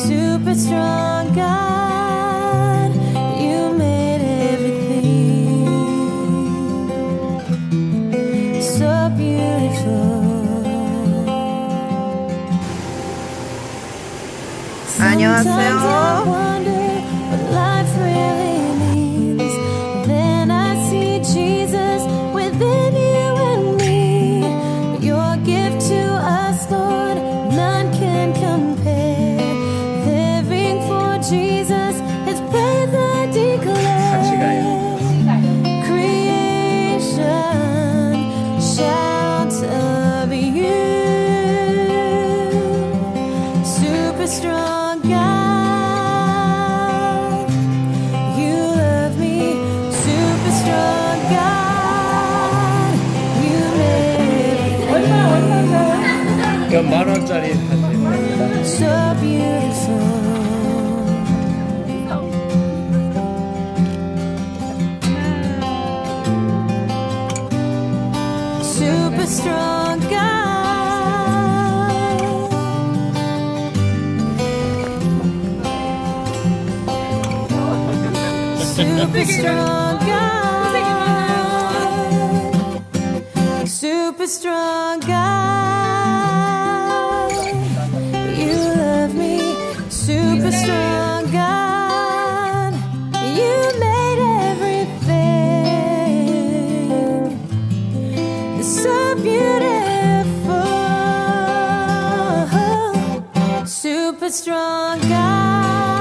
super strong God, you made everything so beautiful. 안녕하세요. 이건 10,000원짜리 사진입니다. So beautiful. Super strong God. Super strong God. Super strong God. Super strong God, you made everything so beautiful. Super strong God.